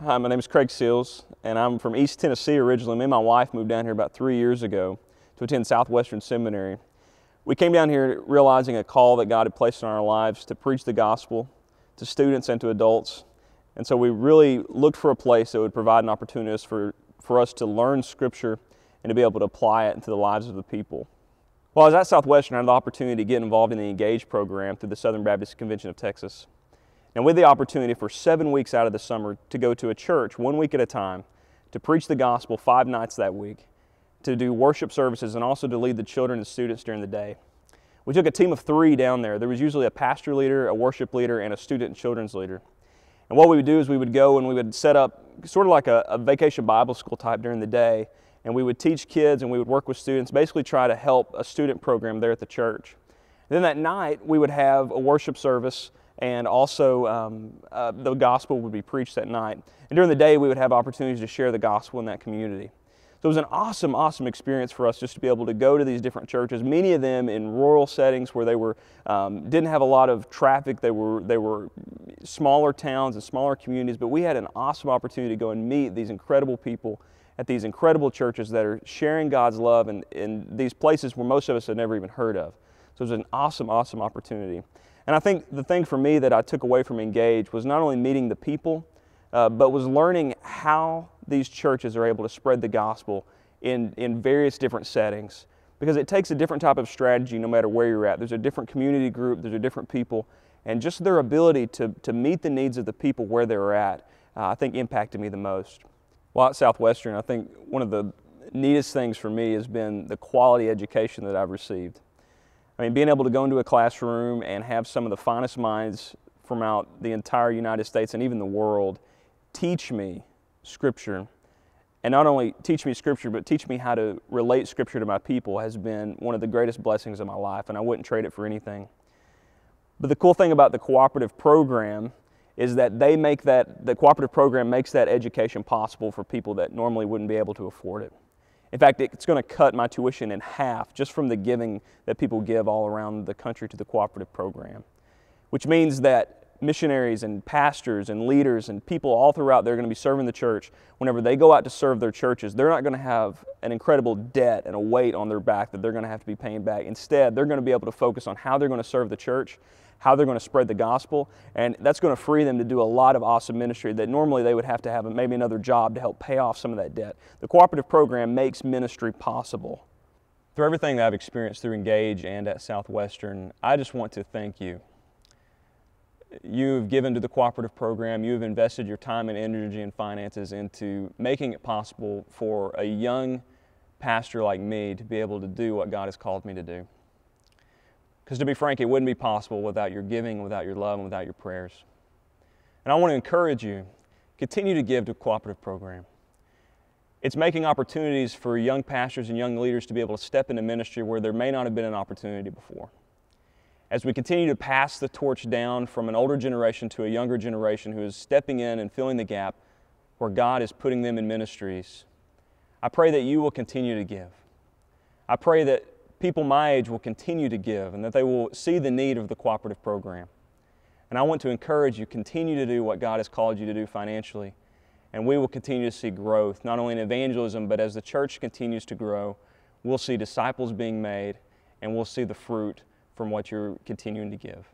Hi, my name is Craig Seals, and I'm from East Tennessee originally. Me and my wife moved down here about 3 years ago to attend Southwestern Seminary. We came down here realizing a call that God had placed in our lives to preach the gospel to students and to adults. And so we really looked for a place that would provide an opportunity for us to learn Scripture and to be able to apply it into the lives of the people. While I was at Southwestern, I had the opportunity to get involved in the Engage program through the Southern Baptist Convention of Texas. And with the opportunity for 7 weeks out of the summer to go to a church 1 week at a time, to preach the gospel 5 nights that week, to do worship services, and also to lead the children and students during the day. We took a team of 3 down there. There was usually a pastor leader, a worship leader, and a student and children's leader. And what we would do is we would go and we would set up sort of like a vacation Bible school type during the day, and we would teach kids and we would work with students, basically try to help a student program there at the church. And then that night we would have a worship service, and also the gospel would be preached that night. And during the day, we would have opportunities to share the gospel in that community. So it was an awesome, awesome experience for us just to be able to go to these different churches, many of them in rural settings where they were didn't have a lot of traffic. They were smaller towns and smaller communities, but we had an awesome opportunity to go and meet these incredible people at these incredible churches that are sharing God's love in these places where most of us had never even heard of. So it was an awesome, awesome opportunity. And I think the thing for me that I took away from Engage was not only meeting the people, but was learning how these churches are able to spread the gospel in various different settings. Because it takes a different type of strategy no matter where you're at. There's a different community group, there's a different people, and just their ability to meet the needs of the people where they're at, I think impacted me the most. While at Southwestern, I think one of the neatest things for me has been the quality education that I've received. I mean, being able to go into a classroom and have some of the finest minds from out the entire United States and even the world teach me Scripture, and not only teach me Scripture, but teach me how to relate Scripture to my people has been one of the greatest blessings of my life, and I wouldn't trade it for anything. But the cool thing about the Cooperative Program is that the Cooperative Program makes that education possible for people that normally wouldn't be able to afford it. In fact, it's going to cut my tuition in half just from the giving that people give all around the country to the Cooperative Program, which means that missionaries and pastors and leaders and people all throughout they're going to be serving the church. Whenever they go out to serve their churches, they're not going to have an incredible debt and a weight on their back that they're going to have to be paying back. Instead, they're going to be able to focus on how they're going to serve the church, how they're going to spread the gospel, and that's going to free them to do a lot of awesome ministry that normally they would have to have maybe another job to help pay off some of that debt. The Cooperative Program makes ministry possible. Through everything that I've experienced through Engage and at Southwestern, I just want to thank you. You've given to the Cooperative Program, you've invested your time and energy and finances into making it possible for a young pastor like me to be able to do what God has called me to do. Because to be frank, it wouldn't be possible without your giving, without your love, and without your prayers. And I want to encourage you, continue to give to the Cooperative Program. It's making opportunities for young pastors and young leaders to be able to step into ministry where there may not have been an opportunity before. As we continue to pass the torch down from an older generation to a younger generation who is stepping in and filling the gap where God is putting them in ministries, I pray that you will continue to give. I pray that people my age will continue to give and that they will see the need of the Cooperative Program. And I want to encourage you, continue to do what God has called you to do financially, and we will continue to see growth, not only in evangelism, but as the church continues to grow, we'll see disciples being made, and we'll see the fruit from what you're continuing to give.